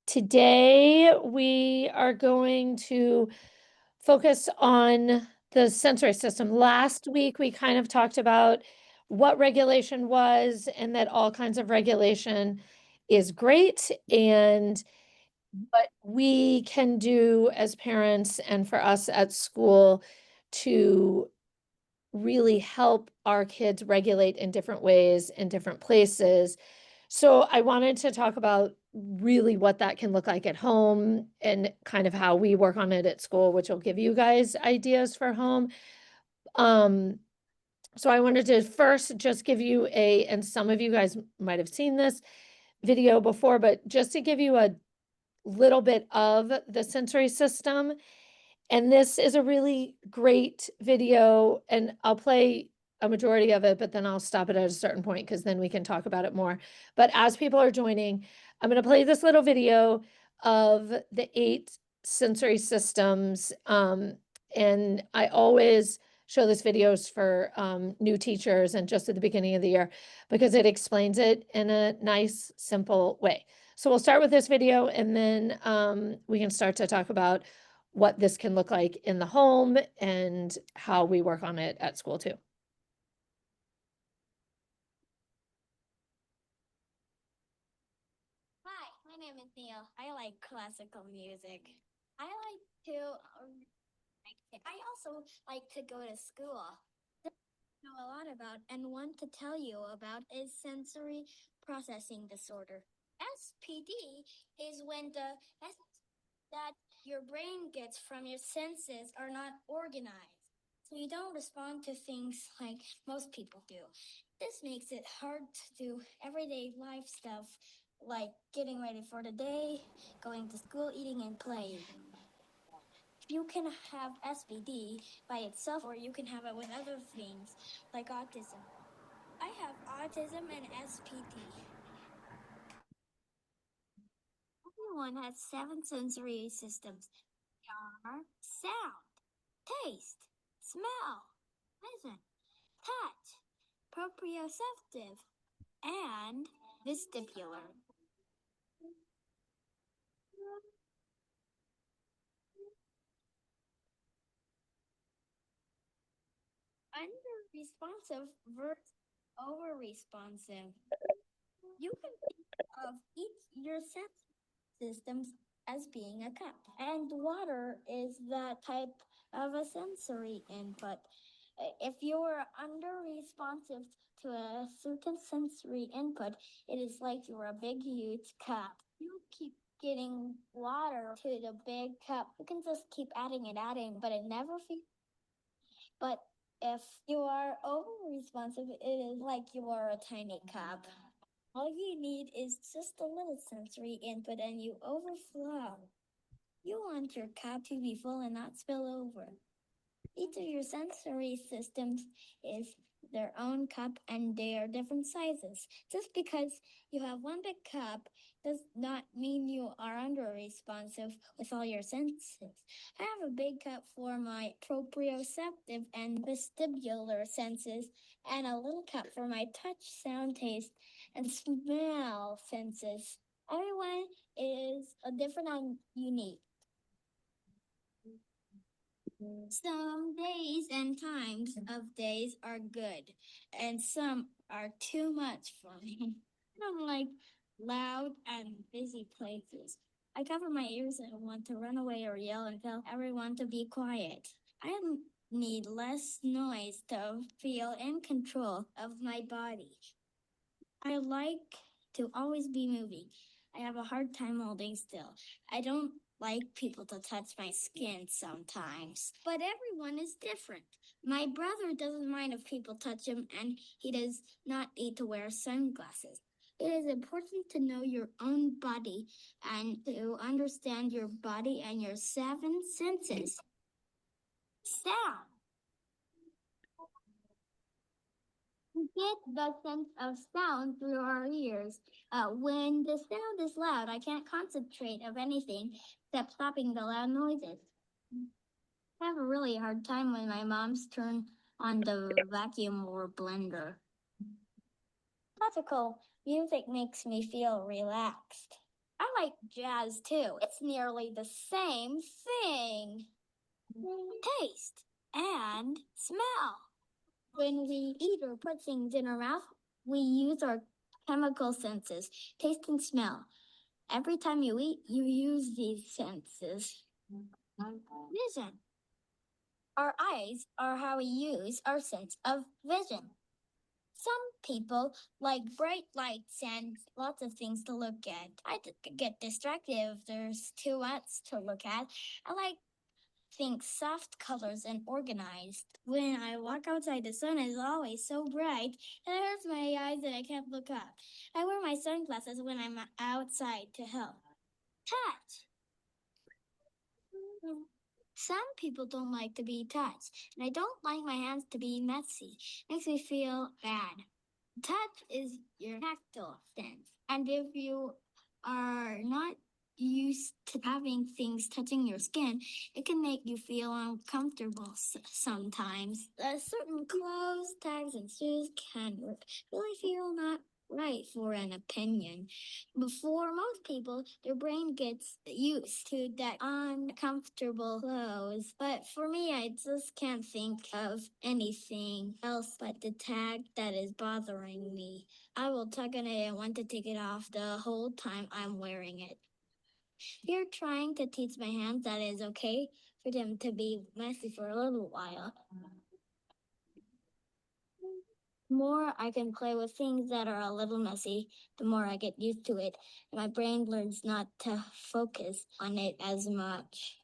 Today, we are going to focus on the sensory system. Last week, we kind of talked about what regulation was and that all kinds of regulation is great and what we can do as parents and for us at school to really help our kids regulate in different ways in different places. So I wanted to talk about really what that can look like at home and kind of how we work on it at school, which will give you guys ideas for home. Um, so I wanted to first just give you and some of you guys might have seen this video before, but just to give you a little bit of the sensory system. And this is a really great video, and I'll play a majority of it, but then I'll stop it at a certain point because then we can talk about it more. But as people are joining, I'm going to play this little video of the 8 sensory systems. And I always show this videos for new teachers and just at the beginning of the year because it explains it in a nice, simple way. So we'll start with this video and then we can start to talk about what this can look like in the home and how we work on it at school too. Hi, my name is Neil. I like classical music. I like to, I also like to go to school. The thing I know a lot about and want to tell you about is sensory processing disorder. SPD is when the essence that your brain gets from your senses are not organized. So you don't respond to things like most people do. This makes it hard to do everyday life stuff like getting ready for the day, going to school, eating, and playing. You can have SPD by itself, or you can have it with other things like autism. I have autism and SPD. Everyone has 7 sensory systems. They are sound, taste, smell, vision, touch, proprioceptive, and vestibular. Under responsive versus over responsive. You can think of each your sense systems as being a cup, and water is that type of a sensory input. If you're under responsive to a certain sensory input, it is like you're a big, huge cup. You keep getting water to the big cup. You can just keep adding, but it never feels. But if you are over responsive, it is like you are a tiny cup. All you need is just a little sensory input and you overflow. You want your cup to be full and not spill over. Each of your sensory systems is their own cup and they are different sizes. Just because you have one big cup does not mean you are under responsive with all your senses. I have a big cup for my proprioceptive and vestibular senses and a little cup for my touch, sound, taste, and smell senses. Everyone is a different and unique. Some days and times of days are good, and some are too much for me. I don't like loud and busy places. I cover my ears and want to run away or yell and tell everyone to be quiet. I need less noise to feel in control of my body. I like to always be moving. I have a hard time holding still. I don't like people to touch my skin sometimes. But everyone is different. My brother doesn't mind if people touch him, and he does not need to wear sunglasses. It is important to know your own body and to understand your body and your 7 senses. Sound. We get the sense of sound through our ears. When the sound is loud, I can't concentrate of anything except stopping the loud noises. I have a really hard time when my mom's turn on the vacuum or blender. Classical music makes me feel relaxed. I like jazz too. It's nearly the same thing. Taste and smell. When we eat or put things in our mouth, we use our chemical senses, taste and smell. Every time you eat, you use these senses. Vision. Our eyes are how we use our sense of vision. Some people like bright lights and lots of things to look at. Get distracted if there's too much to look at. I like things soft colors and organized. When I walk outside, the sun is always so bright and it hurts my eyes and I can't look up. I wear my sunglasses when I'm outside to help. Touch. Some people don't like to be touched, and I don't like my hands to be messy. Makes me feel bad. Touch is your tactile sense, and if you are not used to having things touching your skin, it can make you feel uncomfortable sometimes. Certain clothes, tags, and shoes can really feel not right for an opinion. Before most people, their brain gets used to that uncomfortable clothes. But for me, I just can't think of anything else but the tag that is bothering me. I will tug on it and want to take it off the whole time I'm wearing it. You're trying to teach my hands that it's okay for them to be messy for a little while. The more I can play with things that are a little messy, the more I get used to it, and my brain learns not to focus on it as much.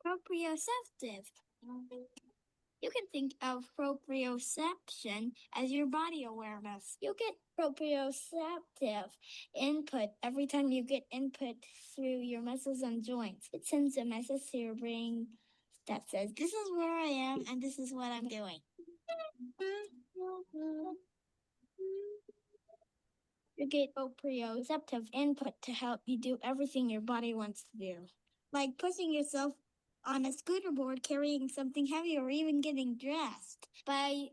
Proprioceptive. You can think of proprioception as your body awareness. You get proprioceptive input every time you get input through your muscles and joints. It sends a message to your brain that says, this is where I am and this is what I'm doing. You get proprioceptive input to help you do everything your body wants to do, like pushing yourself on a scooter board, carrying something heavy, or even getting dressed. By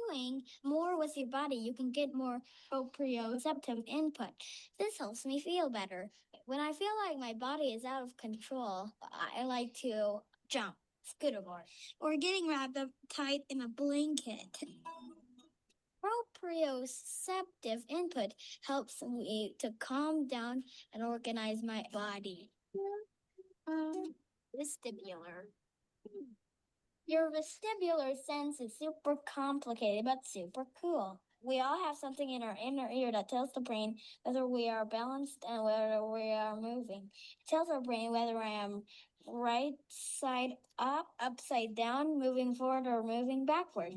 doing more with your body, you can get more proprioceptive input. This helps me feel better. When I feel like my body is out of control, I like to jump, scooter board, or getting wrapped up tight in a blanket. Proprioceptive input helps me to calm down and organize my body. Vestibular. Your vestibular sense is super complicated but super cool. We all have something in our inner ear that tells the brain whether we are balanced and whether we are moving. It tells our brain whether I am right side up, upside down, moving forward, or moving backward.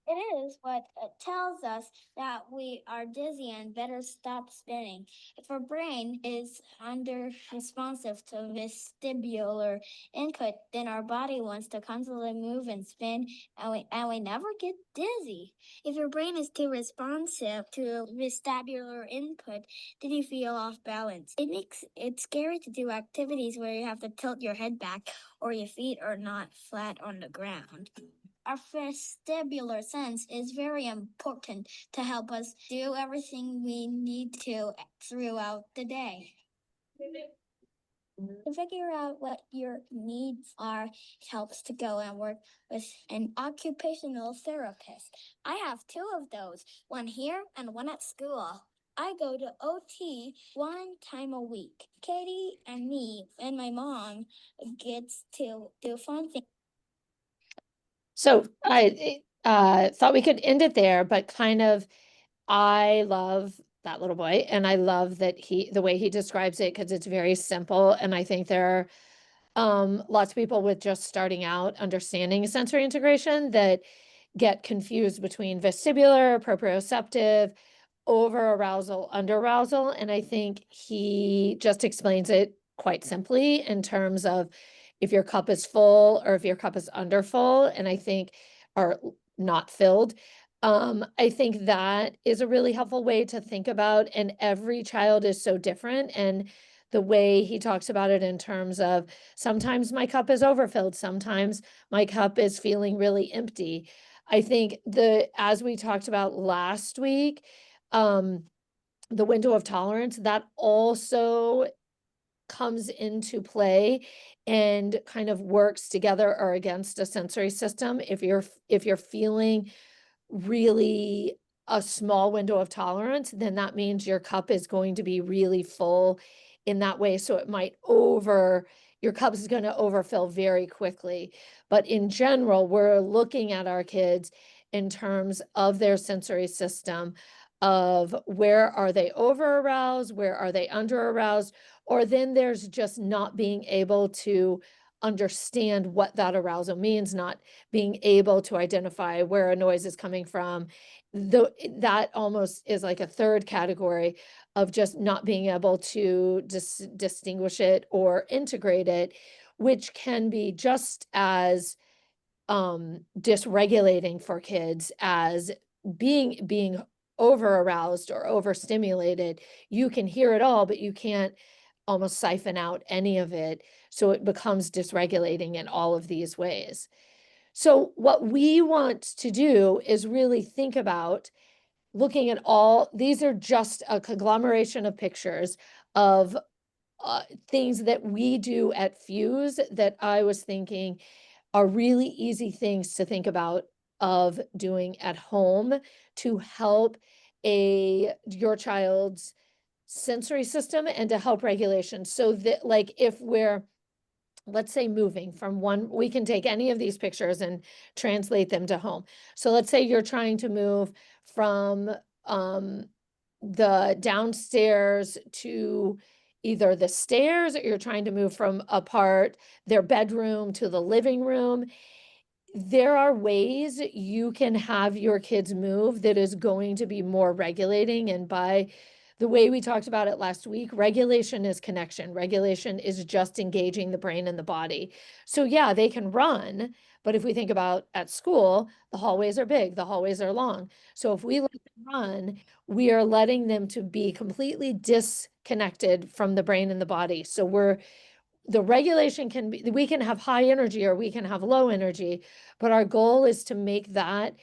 It is what tells us that we are dizzy and better stop spinning. If our brain is under responsive to vestibular input, then our body wants to constantly move and spin, and we never get dizzy. If your brain is too responsive to vestibular input, then you feel off balance. It makes it scary to do activities where you have to tilt your head back or your feet are not flat on the ground. Our vestibular sense is very important to help us do everything we need to throughout the day. To figure out what your needs are, it helps to go and work with an occupational therapist. I have two of those, one here and one at school. I go to OT one time a week. Katie and me and my mom gets to do fun things. So I thought we could end it there, but kind of, I love that little boy, and I love that the way he describes it, because it's very simple. And I think there are lots of people with just starting out understanding sensory integration that get confused between vestibular, proprioceptive, over arousal, under arousal. And I think he just explains it quite simply in terms of if your cup is full or if your cup is under full, and I think, or not filled. I think that is a really helpful way to think about, and every child is so different. And the way he talks about it in terms of sometimes my cup is overfilled, sometimes my cup is feeling really empty. I think as we talked about last week, the window of tolerance, that also comes into play and kind of works together or against a sensory system. If you're feeling really a small window of tolerance, then that means your cup is going to be really full in that way. So it might your cup is going to overfill very quickly. But in general, we're looking at our kids in terms of their sensory system of where are they over aroused, where are they under aroused, or then there's just not being able to understand what that arousal means, not being able to identify where a noise is coming from. That almost is like a third category of just not being able to distinguish it or integrate it, which can be just as dysregulating for kids as being over aroused or overstimulated. You can hear it all, but you can't almost siphon out any of it. So it becomes dysregulating in all of these ways. So what we want to do is really think about looking at all, these are just a conglomeration of pictures of things that we do at Fuse that I was thinking are really easy things to think about of doing at home to help your child's sensory system and to help regulation. So that, like, if we're, let's say, moving from one, we can take any of these pictures and translate them to home. So let's say you're trying to move from the downstairs to either the stairs, or you're trying to move from their bedroom to the living room. There are ways you can have your kids move that is going to be more regulating. And by the way we talked about it last week, regulation is connection. Regulation is just engaging the brain and the body. So yeah, they can run, but if we think about at school, the hallways are big, the hallways are long. So if we let them run, we are letting them to be completely disconnected from the brain and the body. So the regulation can be, we can have high energy or we can have low energy, but our goal is to make that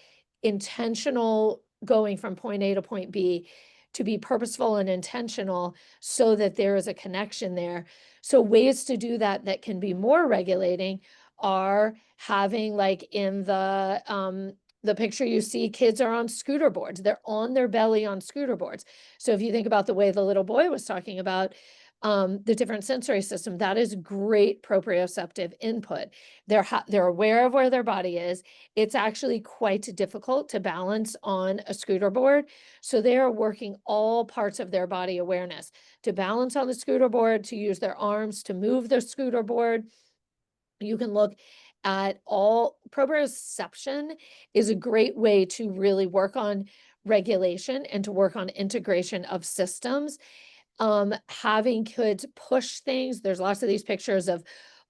intentional going from point A to point B to be purposeful and intentional so that there is a connection there. So ways to do that that can be more regulating are having, like in the picture you see, kids are on scooter boards. They're on their belly on scooter boards. So if you think about the way the little boy was talking about, the different sensory system, that is great proprioceptive input. They're aware of where their body is. It's actually quite difficult to balance on a scooter board. So they are working all parts of their body awareness to balance on the scooter board, to use their arms to move the scooter board. You can look at all proprioception is a great way to really work on regulation and to work on integration of systems. Having kids push things. There's lots of these pictures of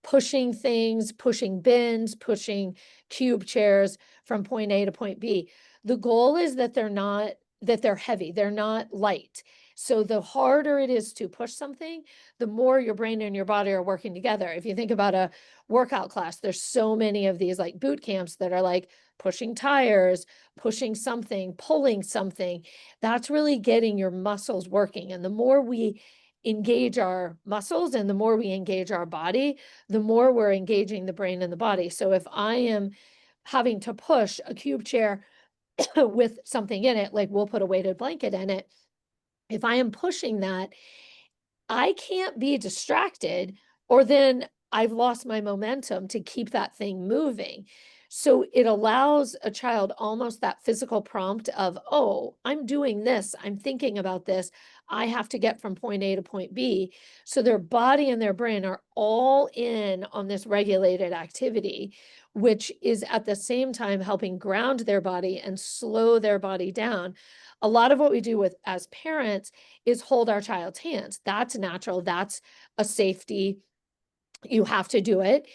pushing things, pushing bins, pushing cube chairs from point A to point B. The goal is that they're heavy, they're not light. So the harder it is to push something, the more your brain and your body are working together. If you think about a workout class, there's so many of these like boot camps that are like pushing tires, pushing something, pulling something. That's really getting your muscles working. And the more we engage our muscles and the more we engage our body, the more we're engaging the brain and the body. So if I am having to push a cube chair with something in it, like we'll put a weighted blanket in it, if I am pushing that, I can't be distracted, or then I've lost my momentum to keep that thing moving. So it allows a child almost that physical prompt of, oh, I'm doing this, I'm thinking about this, I have to get from point A to point B. So their body and their brain are all in on this regulated activity, which is at the same time helping ground their body and slow their body down. A lot of what we do with as parents is hold our child's hands. That's natural. That's a safety. You have to do it.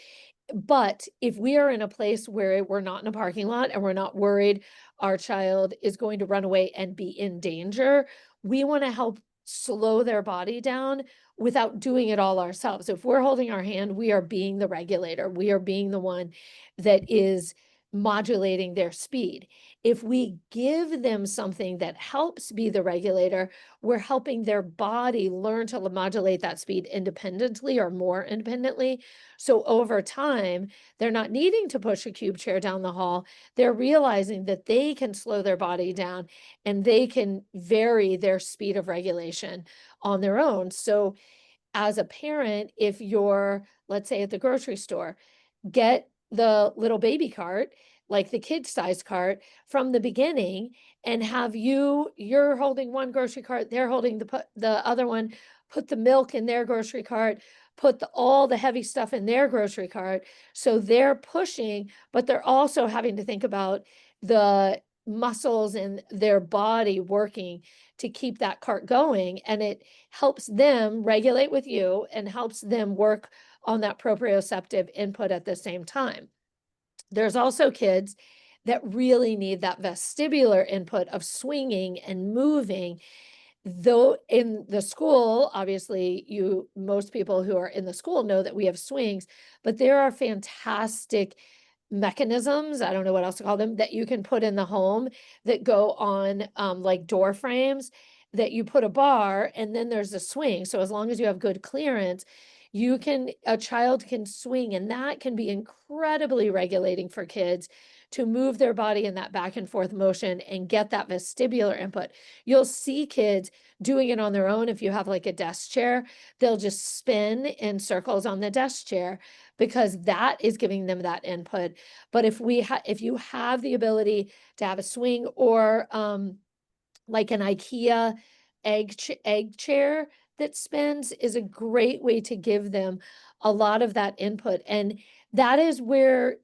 But if we are in a place where we're not in a parking lot and we're not worried our child is going to run away and be in danger, we want to help slow their body down without doing it all ourselves. If we're holding our hand, we are being the regulator. We are being the one that is modulating their speed. If we give them something that helps be the regulator, we're helping their body learn to modulate that speed independently or more independently. So over time, they're not needing to push a cube chair down the hall. They're realizing that they can slow their body down and they can vary their speed of regulation on their own. So as a parent, if you're, let's say, at the grocery store, get the little baby cart, like the kid size cart from the beginning, and have you're holding one grocery cart, they're holding the other one, put the milk in their grocery cart, put all the heavy stuff in their grocery cart. So they're pushing, but they're also having to think about the muscles in their body working to keep that cart going. And it helps them regulate with you and helps them work on that proprioceptive input at the same time. There's also kids that really need that vestibular input of swinging and moving. Though in the school, obviously, most people who are in the school know that we have swings, but there are fantastic mechanisms, I don't know what else to call them, that you can put in the home that go on like door frames that you put a bar and then there's a swing. So as long as you have good clearance, a child can swing, and that can be incredibly regulating for kids to move their body in that back and forth motion and get that vestibular input. You'll see kids doing it on their own. If you have like a desk chair, they'll just spin in circles on the desk chair because that is giving them that input. But if you have the ability to have a swing or like an IKEA egg chair that spins is a great way to give them a lot of that input. And that is where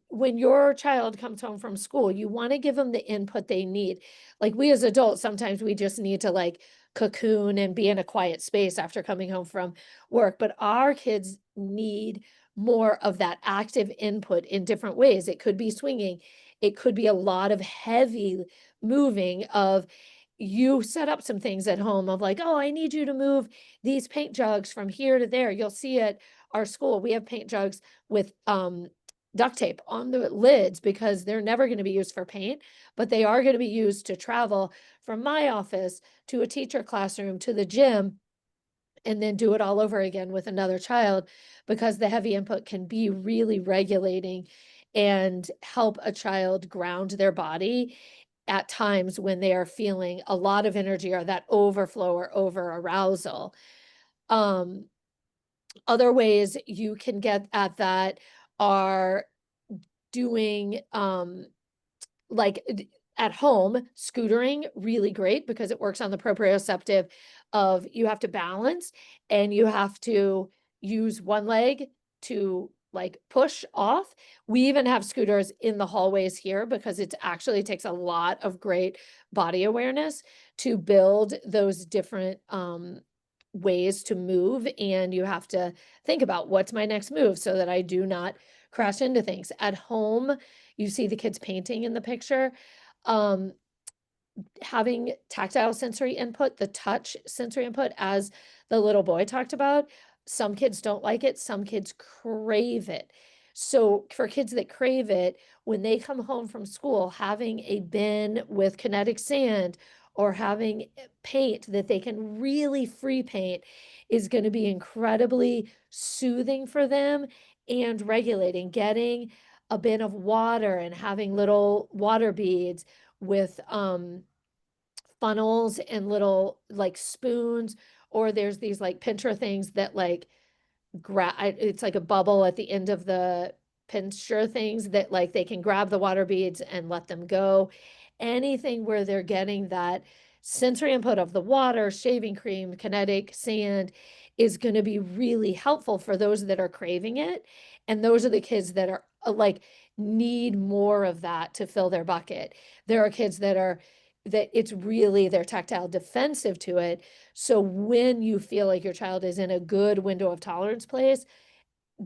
when your child comes home from school, you want to give them the input they need. Like we as adults, sometimes we just need to like cocoon and be in a quiet space after coming home from work, but our kids need more of that active input in different ways. It could be swinging. It could be a lot of heavy moving of you set up some things at home of like, oh, I need you to move these paint jugs from here to there. You'll see at our school, we have paint jugs with duct tape on the lids because they're never going to be used for paint, but they are going to be used to travel from my office to a teacher classroom to the gym and then do it all over again with another child because the heavy input can be really regulating and help a child ground their body at times when they are feeling a lot of energy or that overflow or over arousal. Um, Other ways you can get at that are doing like at home, scootering, really great because it works on the proprioceptive of you have to balance and you have to use one leg to like push off. We even have scooters in the hallways here because it actually takes a lot of great body awareness to build those different ways to move. And you have to think about what's my next move so that I do not crash into things. At home, you see the kids painting in the picture. Um, Having tactile sensory input, the touch sensory input, as the little boy talked about, some kids don't like it, some kids crave it. So for kids that crave it, when they come home from school, having a bin with kinetic sand or having paint that they can really free paint is going to be incredibly soothing for them and regulating. Getting a bin of water and having little water beads with funnels and little like spoons, or there's these like pincher things that like it's like a bubble at the end of the pincher things that like they can grab the water beads and let them go. Anything where they're getting that sensory input of the water, shaving cream, kinetic sand is going to be really helpful for those that are craving it. And those are the kids that are like need more of that to fill their bucket. There are kids that it's really they're tactile defensive to it. So when you feel like your child is in a good window of tolerance place,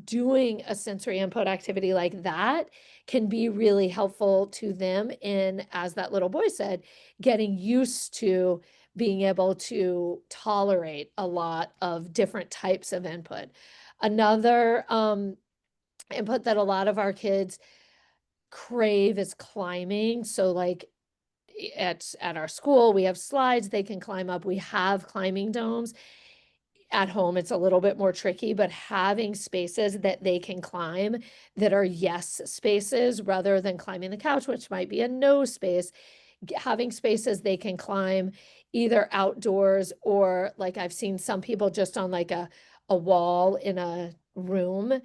doing a sensory input activity like that can be really helpful to them in, as that little boy said, getting used to being able to tolerate a lot of different types of input. Another input that a lot of our kids crave is climbing. So like at our school, we have slides they can climb up. We have climbing domes. At home, it's a little bit more tricky, but having spaces that they can climb that are yes spaces rather than climbing the couch, which might be a no space, having spaces they can climb either outdoors or like I've seen some people just on like a wall in a room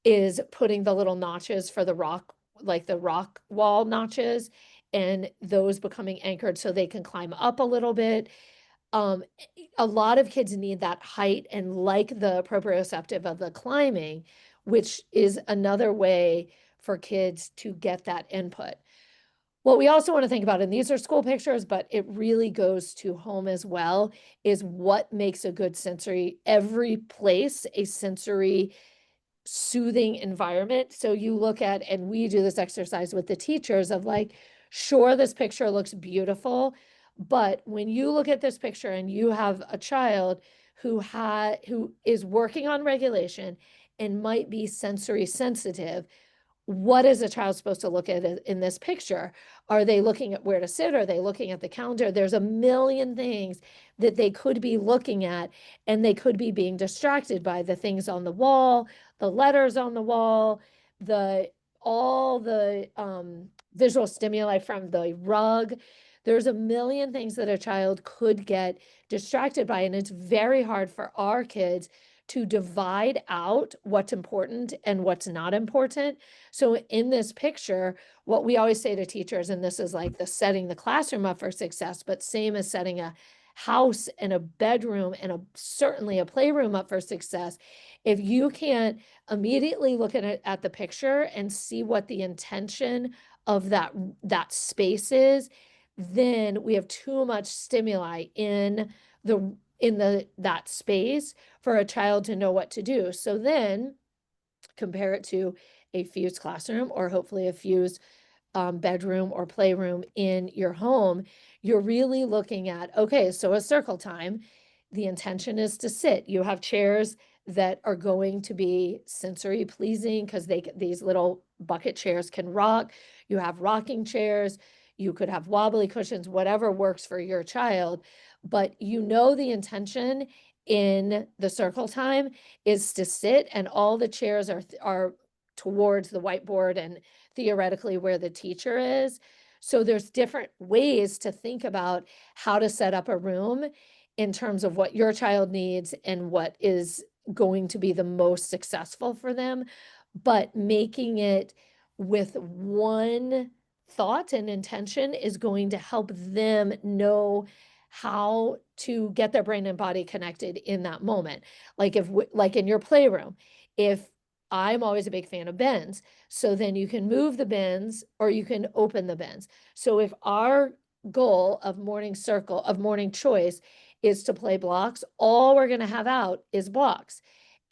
is putting the little notches for the rock, like the rock wall notches, and those becoming anchored so they can climb up a little bit. Um, a lot of kids need that height and like the proprioceptive of the climbing, which is another way for kids to get that input. What we also want to think about, and these are school pictures, but it really goes to home as well, is what makes a good sensory, every place a sensory soothing environment. So you look at, and we do this exercise with the teachers of like, sure, this picture looks beautiful, but when you look at this picture and you have a child who is working on regulation and might be sensory sensitive, what is a child supposed to look at in this picture? Are they looking at where to sit? Are they looking at the calendar? There's a million things that they could be looking at, and they could be being distracted by the things on the wall, the letters on the wall, all the visual stimuli from the rug. There's a million things that a child could get distracted by, and it's very hard for our kids to divide out what's important and what's not important. So in this picture, what we always say to teachers, and this is like the setting the classroom up for success, but same as setting a house and a bedroom and certainly a playroom up for success. If you can't immediately look at the picture and see what the intention of that space is, then we have too much stimuli in that space for a child to know what to do. So then compare it to a fused classroom or hopefully a fused bedroom or playroom in your home. You're really looking at, okay, so a circle time, the intention is to sit. You have chairs that are going to be sensory pleasing because these little bucket chairs can rock. You have rocking chairs. You could have wobbly cushions, whatever works for your child. But you know the intention in the circle time is to sit, and all the chairs are towards the whiteboard and theoretically where the teacher is. So there's different ways to think about how to set up a room in terms of what your child needs and what is going to be the most successful for them, but making it with one thought and intention is going to help them know how to get their brain and body connected in that moment. Like like in your playroom, if I'm always a big fan of bins, so then you can move the bins or you can open the bins. So if our goal of morning circle, of morning choice, is to play blocks, all we're going to have out is blocks.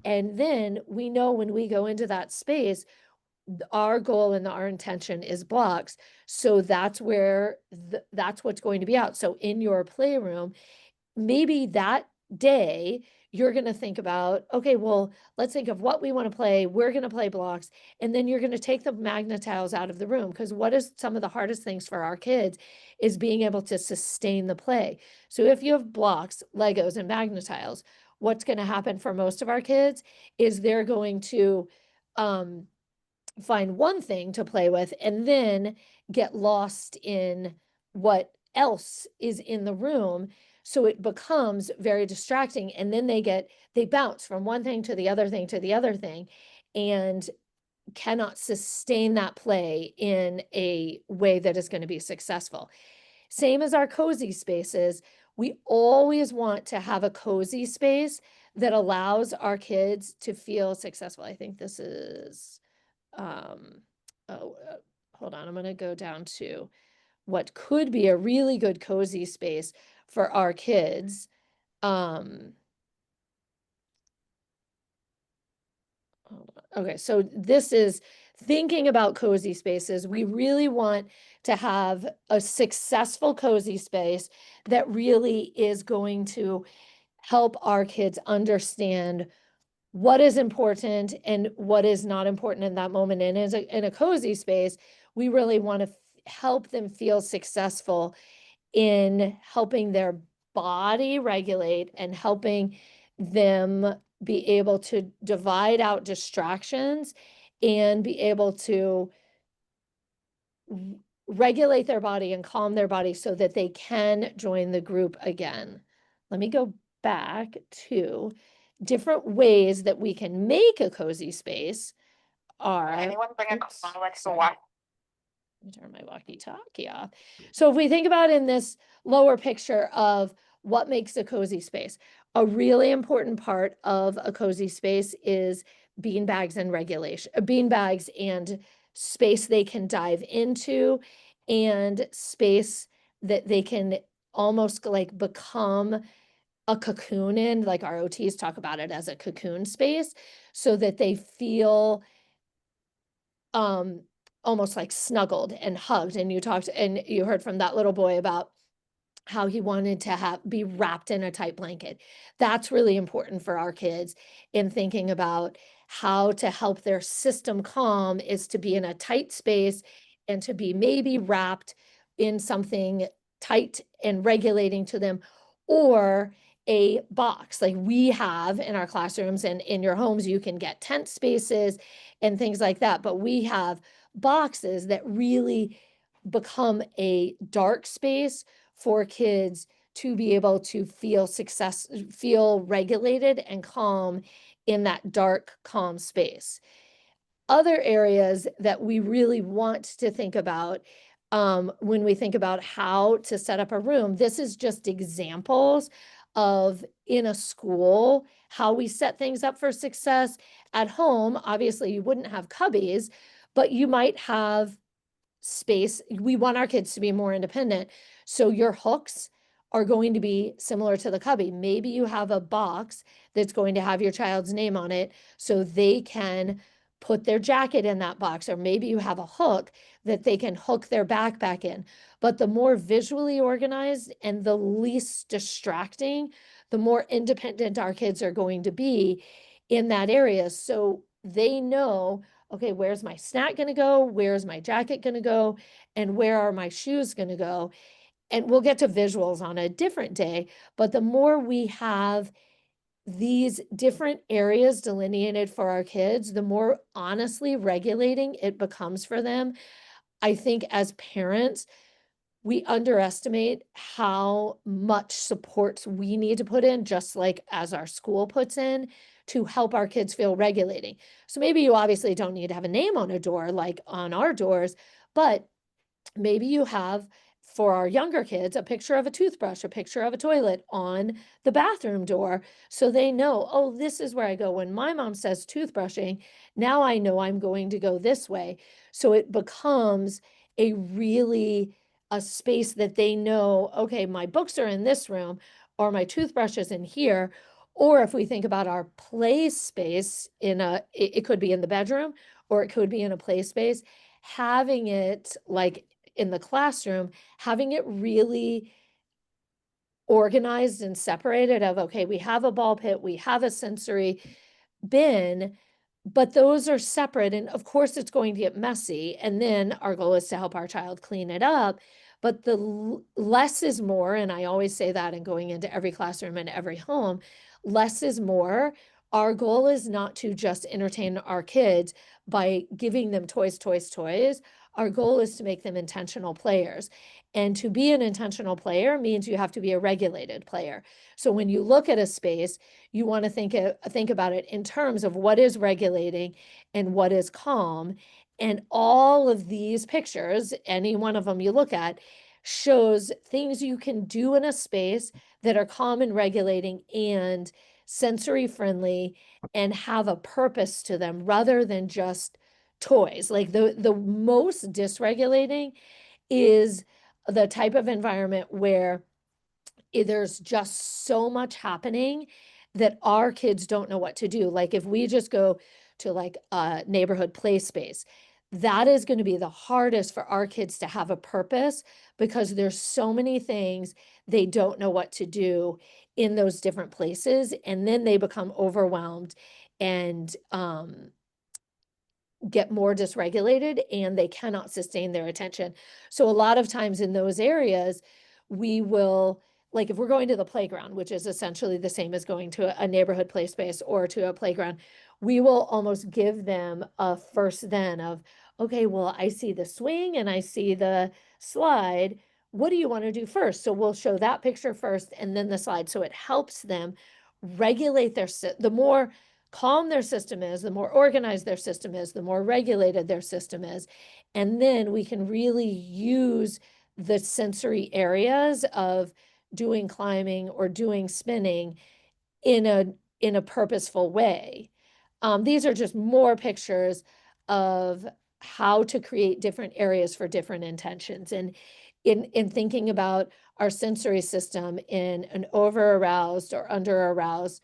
And then we know when we go into that space, our goal and our intention is blocks. So that's where that's what's going to be out. So in your playroom, maybe that day you're going to think about, okay, well, let's think of what we want to play. We're going to play blocks. And then you're going to take the magnet tiles out of the room, because what is some of the hardest things for our kids is being able to sustain the play. So if you have blocks, Legos, and magnet tiles, what's going to happen for most of our kids is they're going to find one thing to play with and then get lost in what else is in the room. So it becomes very distracting. And then they bounce from one thing to the other thing to the other thing and cannot sustain that play in a way that is going to be successful. Same as our cozy spaces. We always want to have a cozy space that allows our kids to feel successful. I think this is um, oh, hold on, I'm going to go down to what could be a really good cozy space for our kids. Okay, so this is thinking about cozy spaces. We really want to have a successful cozy space that really is going to help our kids understand what is important and what is not important in that moment. And in a cozy space, we really want to help them feel successful in helping their body regulate and helping them be able to divide out distractions and be able to regulate their body and calm their body so that they can join the group again. Let me go back to different ways that we can make a cozy space are. Anyone bring a Oops, Alexa sorry. watch? Let me turn my walkie-talkie off. So if we think about in this lower picture of what makes a cozy space, a really important part of a cozy space is bean bags and regulation, bean bags and space they can dive into and space that they can almost like become a cocoon in, like our OTs talk about it as a cocoon space, so that they feel um almost like snuggled and hugged. And you talked and you heard from that little boy about how he wanted to be wrapped in a tight blanket. That's really important for our kids in thinking about how to help their system calm is to be in a tight space and to be maybe wrapped in something tight and regulating to them, or a box like we have in our classrooms and in your homes. You can get tent spaces and things like that, but we have boxes that really become a dark space for kids to be able to feel regulated and calm in that dark, calm space. Other areas that we really want to think about when we think about how to set up a room, this is just examples of in a school, how we set things up for success. At home, obviously you wouldn't have cubbies, but you might have space. We want our kids to be more independent. So your hooks are going to be similar to the cubby. Maybe you have a box that's going to have your child's name on it so they can put their jacket in that box, or maybe you have a hook that they can hook their backpack in. But the more visually organized and the least distracting, the more independent our kids are going to be in that area. So they know, okay, where's my snack going to go? Where's my jacket going to go? And where are my shoes going to go? And we'll get to visuals on a different day, but the more we have these different areas delineated for our kids, the more honestly regulating it becomes for them. I think as parents, we underestimate how much supports we need to put in, just like as our school puts in, to help our kids feel regulating. So maybe you obviously don't need to have a name on a door like on our doors, but maybe you have, for our younger kids, a picture of a toothbrush, a picture of a toilet on the bathroom door, so they know, oh, this is where I go. When my mom says toothbrushing, now I know I'm going to go this way. So it becomes a space that they know, okay, my books are in this room, or my toothbrush is in here. Or if we think about our play space it could be in the bedroom, or it could be in a play space, having it like in the classroom, having it really organized and separated of, okay, we have a ball pit, we have a sensory bin, but those are separate. And of course, it's going to get messy. And then our goal is to help our child clean it up. But the less is more. And I always say that in going into every classroom and every home, less is more. Our goal is not to just entertain our kids by giving them toys, toys, toys. Our goal is to make them intentional players. And to be an intentional player means you have to be a regulated player. So when you look at a space, you want to think about it in terms of what is regulating and what is calm. And all of these pictures, any one of them you look at, shows things you can do in a space that are calm and regulating and sensory friendly and have a purpose to them rather than just toys. Like the most dysregulating is the type of environment where there's just so much happening that our kids don't know what to do. Like if we just go to like a neighborhood play space, that is going to be the hardest for our kids to have a purpose, because there's so many things they don't know what to do in those different places. And then they become overwhelmed and get more dysregulated and they cannot sustain their attention. So a lot of times in those areas, we will, like if we're going to the playground, which is essentially the same as going to a neighborhood play space or to a playground, we will almost give them a first then of, okay, well, I see the swing and I see the slide. What do you want to do first? So we'll show that picture first and then the slide. So it helps them regulate the more calm their system is, the more organized their system is, the more regulated their system is. And then we can really use the sensory areas of doing climbing or doing spinning in a purposeful way. These are just more pictures of how to create different areas for different intentions. And in thinking about our sensory system in an over aroused or under aroused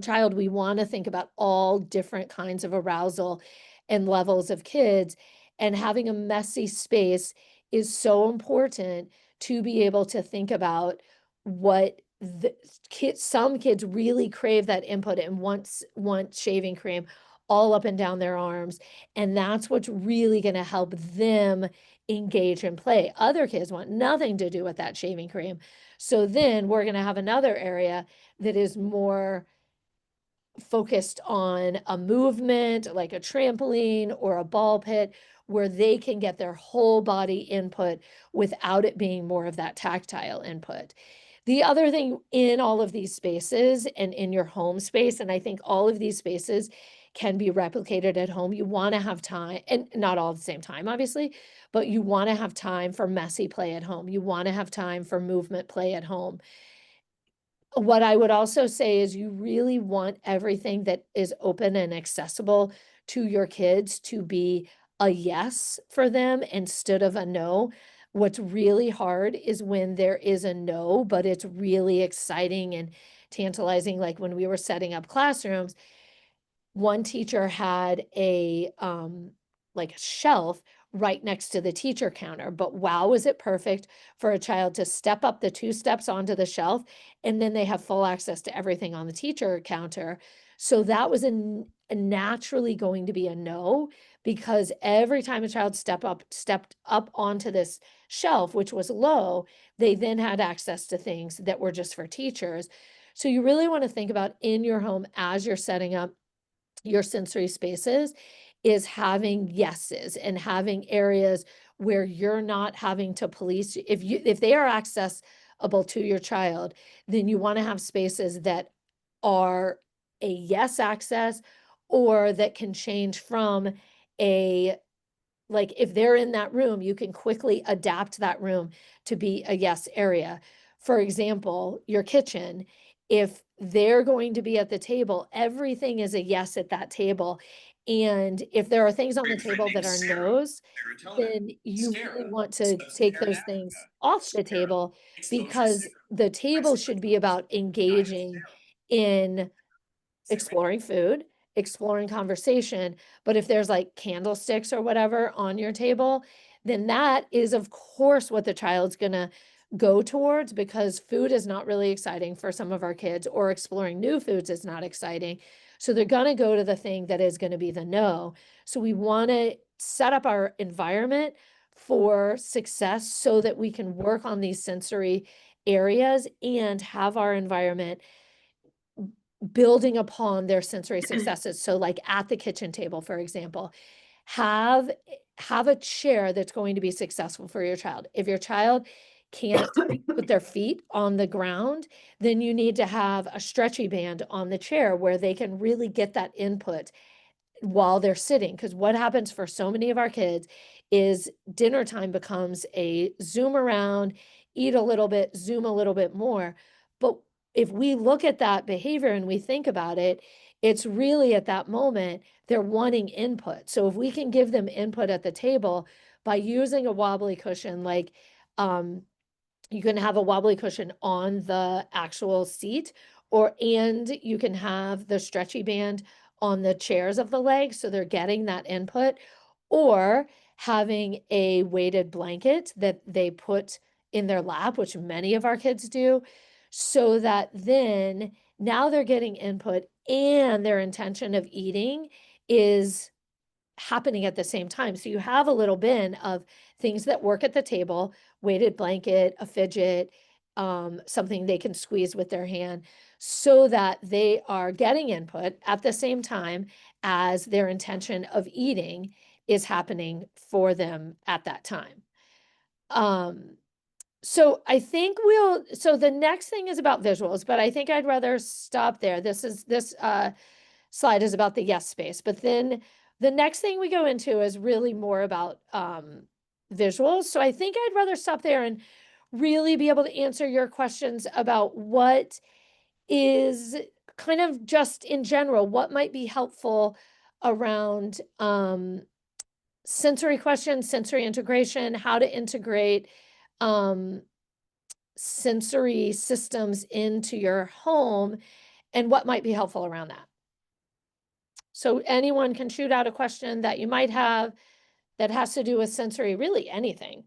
child, we want to think about all different kinds of arousal and levels of kids. And having a messy space is so important to be able to think about what the kids, some kids really crave that input and want shaving cream all up and down their arms. And that's what's really going to help them engage and play. Other kids want nothing to do with that shaving cream. So then we're going to have another area that is more focused on a movement like a trampoline or a ball pit where they can get their whole body input without it being more of that tactile input. The other thing in all of these spaces and in your home space, and I think all of these spaces can be replicated at home, you want to have time, and not all at the same time, obviously, but you want to have time for messy play at home. You want to have time for movement play at home. What I would also say is you really want everything that is open and accessible to your kids to be a yes for them instead of a no. What's really hard is when there is a no, but it's really exciting and tantalizing. Like when we were setting up classrooms, one teacher had a like a shelf right next to the teacher counter, but wow, was it perfect for a child to step up the 2 steps onto the shelf, and then they have full access to everything on the teacher counter. So that was a naturally going to be a no, because every time a child stepped up onto this shelf, which was low, they then had access to things that were just for teachers. So you really want to think about in your home as you're setting up your sensory spaces is having yeses and having areas where you're not having to police. If they are accessible to your child, then you want to have spaces that are a yes access or that can change from a, like if they're in that room, you can quickly adapt that room to be a yes area. For example, your kitchen, if they're going to be at the table, everything is a yes at that table. And if there are things on the table Befriending that are Sarah, no's, Sarah then you really Sarah, want to take sub-Saharan those Africa, things off the Sahara, table, exposure because sicker, the table Mexico, should be about United engaging Sarah, in Sarah, exploring food, exploring conversation. But if there's like candlesticks or whatever on your table, then that is, of course, what the child's gonna go towards, because food is not really exciting for some of our kids, or exploring new foods is not exciting. So they're gonna go to the thing that is gonna be the no. So we wanna set up our environment for success so that we can work on these sensory areas and have our environment building upon their sensory successes. So like at the kitchen table, for example, have a chair that's going to be successful for your child. If your child can't put their feet on the ground, then you need to have a stretchy band on the chair where they can really get that input while they're sitting. Because what happens for so many of our kids is dinner time becomes a zoom around, eat a little bit, zoom a little bit more. But if we look at that behavior and we think about it, it's really at that moment they're wanting input. So if we can give them input at the table by using a wobbly cushion, like you can have a wobbly cushion on the actual seat, and you can have the stretchy band on the chairs of the legs, so they're getting that input, or having a weighted blanket that they put in their lap, which many of our kids do, so that then now they're getting input and their intention of eating is happening at the same time. So you have a little bin of things that work at the table, weighted blanket, a fidget, something they can squeeze with their hand, so that they are getting input at the same time as their intention of eating is happening for them at that time. So I think so the next thing is about visuals, but I think I'd rather stop there. This slide is about the yes space, but then the next thing we go into is really more about visuals. So I think I'd rather stop there and really be able to answer your questions about what is kind of just in general, what might be helpful around sensory questions, sensory integration, how to integrate um, sensory systems into your home, and what might be helpful around that. So anyone can shoot out a question that you might have that has to do with sensory, really anything.